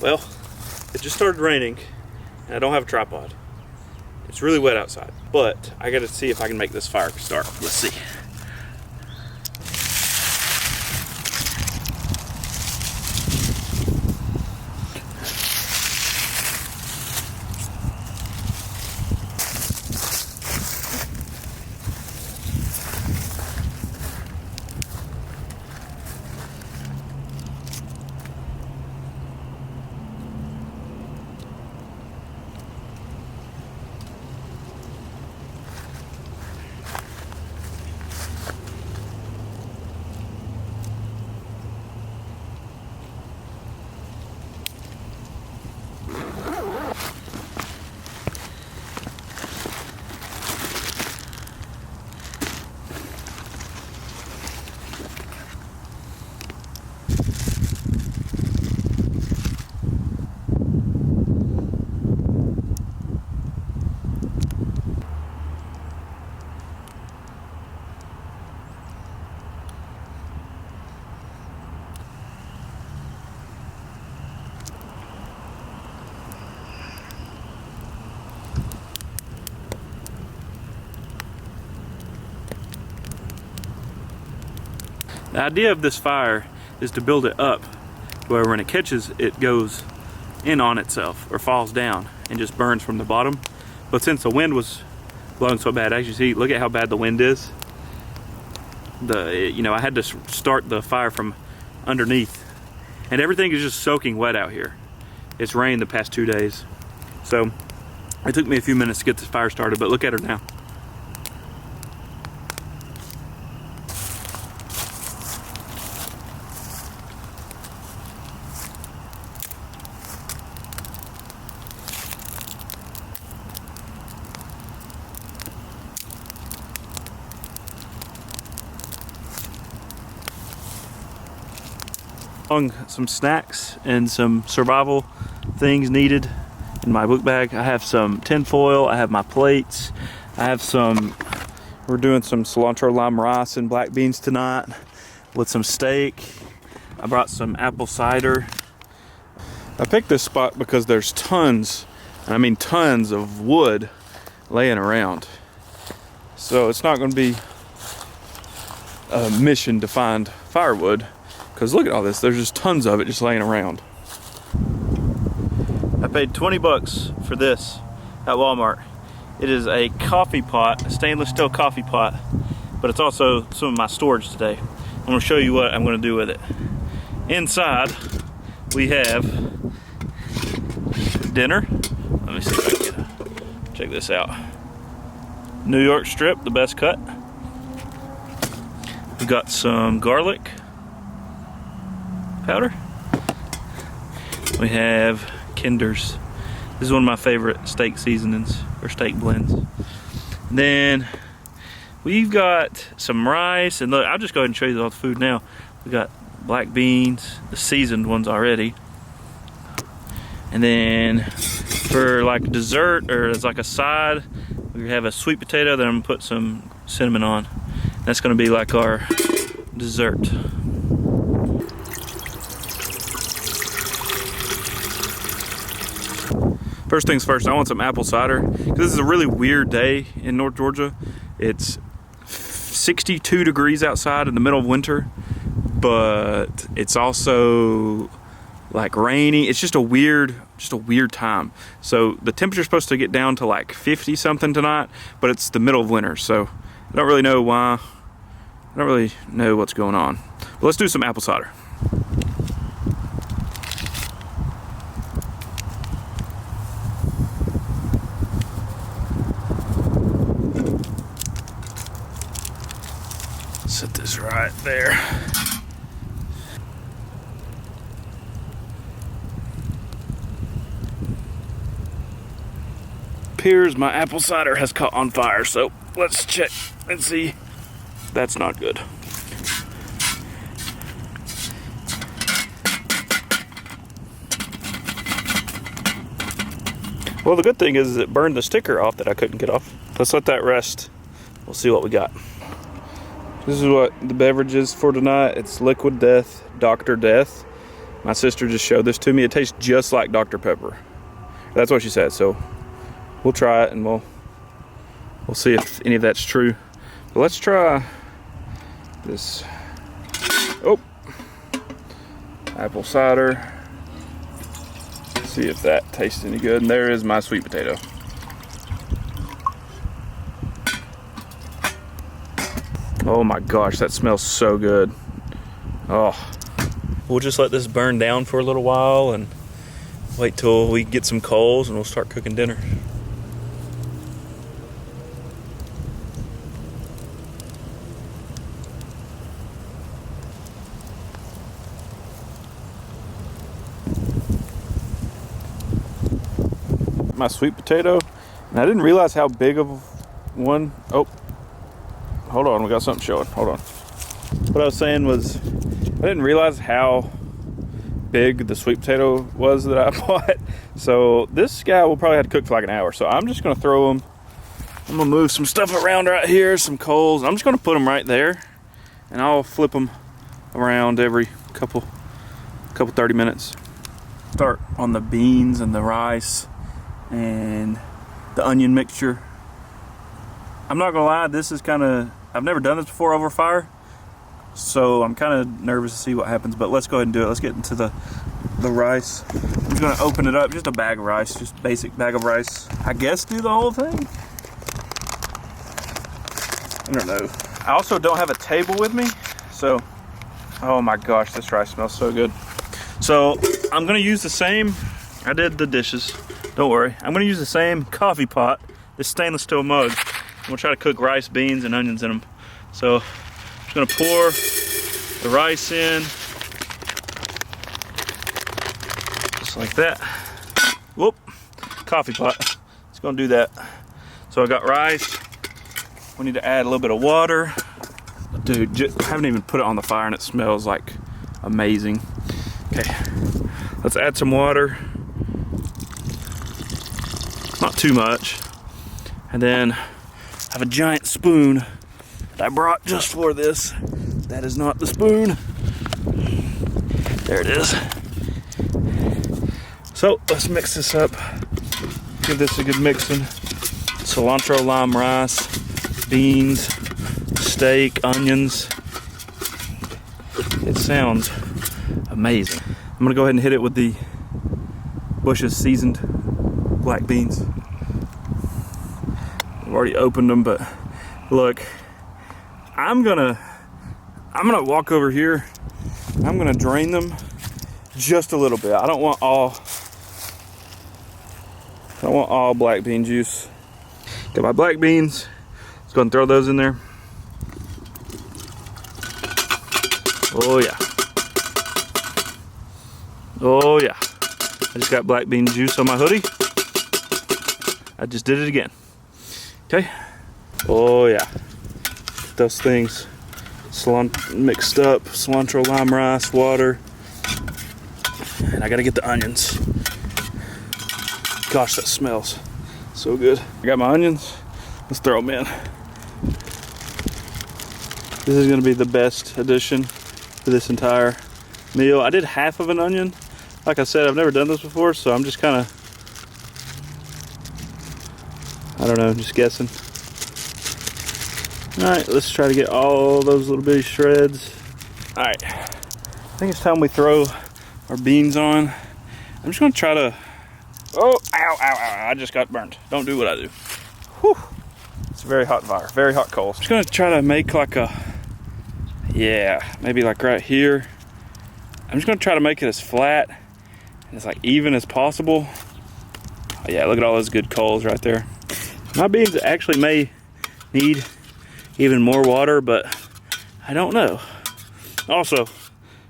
Well, it just started raining and I don't have a tripod. It's really wet outside, but I gotta see if I can make this fire start. Let's see. The idea of this fire is to build it up where when it catches, it goes in on itself or falls down and just burns from the bottom. But since the wind was blowing so bad, as you see, look at how bad the wind is. I had to start the fire from underneath, and everything is just soaking wet out here. It's rained the past 2 days, so it took me a few minutes to get this fire started. But look at her now. Some snacks and some survival things needed in my book bag. I have some tin foil, I have my plates, I have we're doing some cilantro lime rice and black beans tonight with some steak. I brought some apple cider. I picked this spot because there's tons, and I mean tons of wood laying around. So it's not going to be a mission to find firewood. Because look at all this, there's just tons of it just laying around. I paid 20 bucks for this at Walmart. It is a coffee pot, a stainless steel coffee pot, but it's also some of my storage today. I'm gonna show you what I'm gonna do with it. Inside, we have dinner. Let me see if I can check this out. New York strip, the best cut. We've got some garlic powder. We have Kinder's. This is one of my favorite steak seasonings or steak blends. And then we've got some rice, and look, I'll just go ahead and show you all the food now. We got black beans, the seasoned ones already. And then for like dessert or as like a side, we have a sweet potato that I'm gonna put some cinnamon on. That's gonna be like our dessert. First things first, I want some apple cider because this is a really weird day in North Georgia. It's 62 degrees outside in the middle of winter, but it's also like rainy. It's just a weird time. So the temperature's supposed to get down to like 50 something tonight, but it's the middle of winter, so I don't really know why. I don't really know what's going on. But let's do some apple cider. Set this right there. Appears my apple cider has caught on fire, so let's check and see. That's not good. Well, the good thing is it burned the sticker off that I couldn't get off. Let's let that rest. We'll see what we got. This is what the beverage is for tonight. It's Liquid Death, Dr. Death. My sister just showed this to me. It tastes just like Dr. Pepper. That's what she said. So we'll try it and we'll see if any of that's true. But let's try this. Oh, apple cider. See if that tastes any good. And there is my sweet potato. Oh my gosh, that smells so good. Oh, we'll just let this burn down for a little while and wait till we get some coals and we'll start cooking dinner. My sweet potato, and I didn't realize how big of one. Oh, hold on, we got something showing. Hold on. What I was saying was, I didn't realize how big the sweet potato was that I bought. So this guy will probably have to cook for like an hour. So I'm just gonna throw them. I'm gonna move some stuff around right here, some coals. I'm just gonna put them right there, and I'll flip them around every couple 30 minutes. Start on the beans and the rice and the onion mixture. I'm not gonna lie, this is I've never done this before over fire, so I'm kind of nervous to see what happens, but let's go ahead and do it. Let's get into the rice. I'm just gonna open it up, just a bag of rice, just basic bag of rice. I guess do the whole thing? I don't know. I also don't have a table with me, so, oh my gosh, this rice smells so good. So I'm gonna use the same, I did the dishes, don't worry. I'm gonna use the same coffee pot, this stainless steel mug. I'm gonna try to cook rice, beans, and onions in them. So I'm just gonna pour the rice in, just like that. Whoop, coffee pot, it's gonna do that. So I got rice, we need to add a little bit of water. Dude, I haven't even put it on the fire and it smells like amazing. Okay, let's add some water. Not too much. And then I have a giant spoon that I brought just for this. That is not the spoon. There it is. So let's mix this up. Give this a good mixing. Cilantro, lime rice, beans, steak, onions. It sounds amazing. I'm gonna go ahead and hit it with the Bush's seasoned black beans. I've already opened them, but look, I'm gonna walk over here. I'm gonna drain them just a little bit. I don't want all black bean juice. Got my black beans. Let's go and throw those in there. Oh yeah. Oh yeah. I just got black bean juice on my hoodie. I just did it again. Okay. Oh yeah. Get those things mixed up. Cilantro, lime rice, water. And I gotta get the onions. Gosh, that smells so good. I got my onions. Let's throw them in. This is gonna be the best addition to this entire meal. I did half of an onion. Like I said, I've never done this before, so I'm just kind of, I don't know, just guessing. All right, let's try to get all those little bitty shreds. All right, I think it's time we throw our beans on. I'm just gonna try to, oh, ow, ow, ow, I just got burned. Don't do what I do. Whew. It's a very hot fire, very hot coals. I'm just gonna try to make like a, yeah, maybe like right here. I'm just gonna try to make it as flat and as like even as possible. Oh, yeah, look at all those good coals right there. My beans actually may need even more water, but I don't know. Also,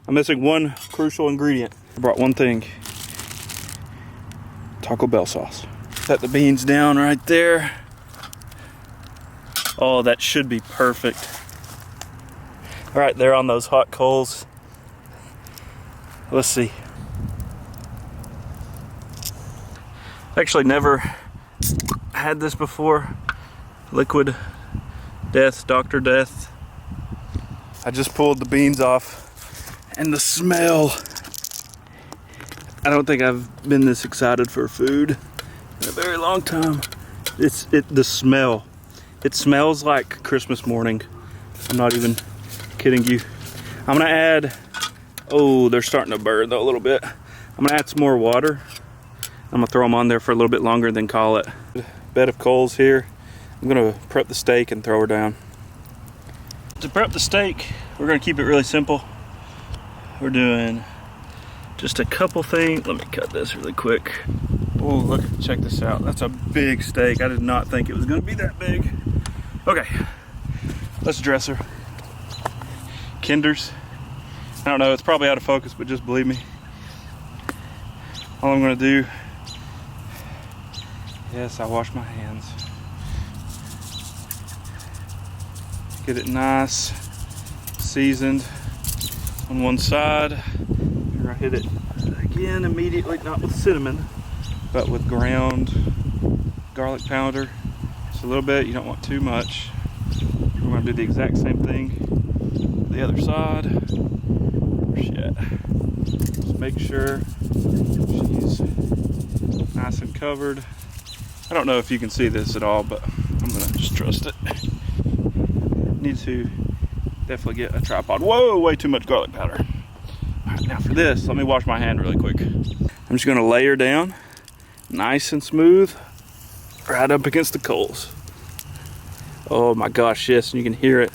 I'm missing one crucial ingredient. I brought one thing. Taco Bell sauce. Set the beans down right there. Oh, that should be perfect. All right, they're on those hot coals. Let's see. Actually never had this before. Liquid death, Dr. Death. I just pulled the beans off and the smell I don't think I've been this excited for food in a very long time. The smell. It smells like Christmas morning. I'm not even kidding you. I'm gonna add, oh, they're starting to burn though a little bit. I'm gonna add some more water. I'm gonna throw them on there for a little bit longer, then call it. Bed of coals here. I'm gonna prep the steak and throw her down. To prep the steak, we're gonna keep it really simple. We're doing just a couple things. Let me cut this really quick. Oh, look, check this out. That's a big steak. I did not think it was gonna be that big. Okay, let's dress her. Kinders. I don't know, it's probably out of focus, but just believe me. All I'm gonna do, yes, I wash my hands. Get it nice, seasoned on one side. Here I hit it again immediately, not with cinnamon, but with ground garlic powder. Just a little bit, you don't want too much. We're gonna do the exact same thing the other side. Where's she at? Just make sure she's nice and covered. I don't know if you can see this at all, but I'm gonna just trust it. Need to definitely get a tripod. Whoa, way too much garlic powder. All right, now for this, let me wash my hand really quick. I'm just gonna lay her down, nice and smooth, right up against the coals. Oh my gosh, yes, and you can hear it.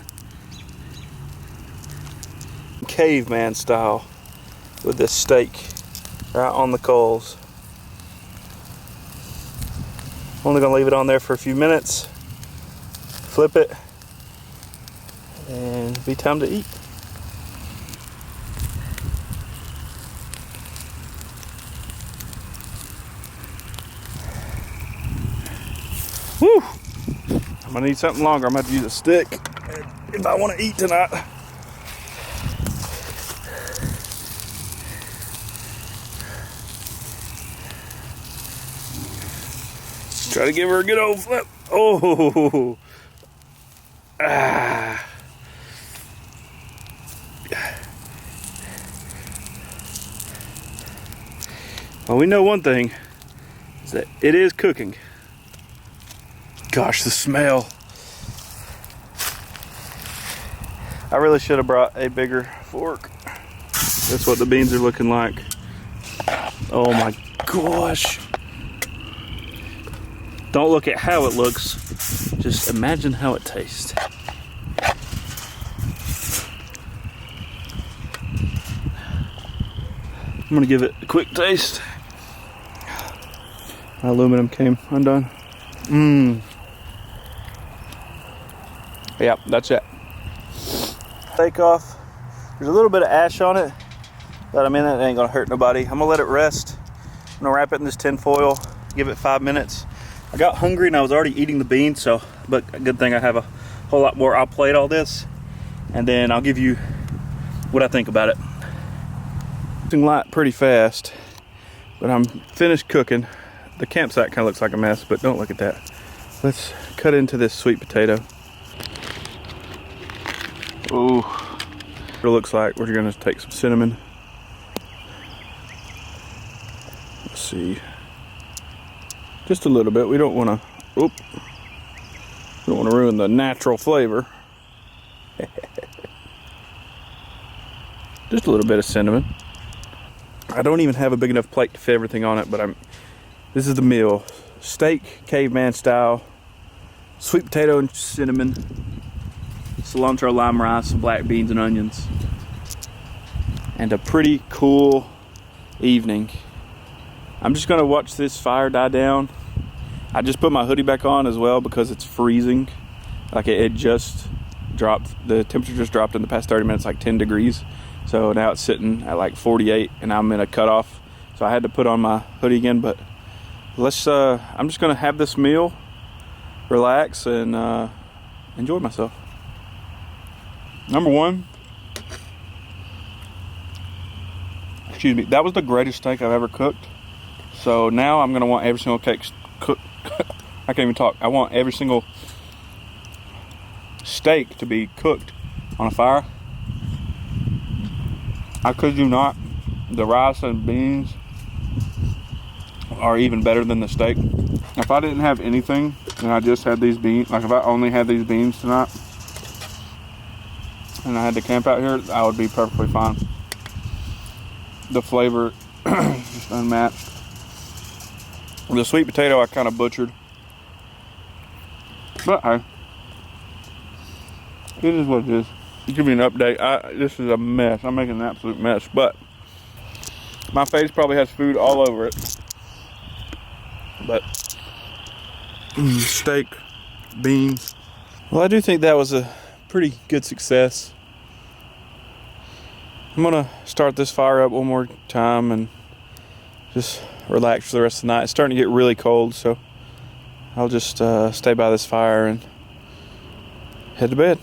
Caveman style with this steak right on the coals. Only gonna leave it on there for a few minutes, flip it, and it'll be time to eat. Woo! I'm gonna need something longer. I'm gonna have to use a stick if I want to eat tonight. Try to give her a good old flip. Oh! Ah! Well, we know one thing, is that it is cooking. Gosh, the smell. I really should have brought a bigger fork. That's what the beans are looking like. Oh my gosh. Don't look at how it looks, just imagine how it tastes. I'm gonna give it a quick taste. My aluminum came undone. Yep, that's it. Take off. There's a little bit of ash on it, but I mean, that ain't gonna hurt nobody. I'm gonna let it rest. I'm gonna wrap it in this tin foil, give it 5 minutes. I got hungry and I was already eating the beans, but a good thing I have a whole lot more. I'll plate all this, and then I'll give you what I think about it. It's light pretty fast, but I'm finished cooking. The campsite kind of looks like a mess, but don't look at that. Let's cut into this sweet potato. Ooh, what it looks like. We're gonna take some cinnamon. Let's see, just a little bit. We don't want to. Don't want to ruin the natural flavor. Just a little bit of cinnamon. I don't even have a big enough plate to fit everything on it, but this is the meal. Steak, caveman style, sweet potato and cinnamon, cilantro, lime rice, some black beans and onions, and a pretty cool evening. I'm just gonna watch this fire die down. I just put my hoodie back on as well because it's freezing. Like it just dropped, the temperature just dropped in the past 30 minutes, like 10 degrees. So now it's sitting at like 48 and I'm in a cutoff. So I had to put on my hoodie again, but I'm just gonna have this meal, relax, and enjoy myself. Number one, excuse me, that was the greatest steak I've ever cooked. So now I'm gonna want every single cake cooked. I can't even talk. I want every single steak to be cooked on a fire. I could you not. The rice and beans are even better than the steak. If I didn't have anything and I just had these beans, like if I only had these beans tonight and I had to camp out here, I would be perfectly fine. The flavor just unmatched. The sweet potato I kind of butchered, but hey, it is what it is. I'll give you an update. This is a mess. I'm making an absolute mess, but my face probably has food all over it. But steak, beans. Well, I do think that was a pretty good success. I'm gonna start this fire up one more time and just relax for the rest of the night. It's starting to get really cold, so I'll just stay by this fire and head to bed.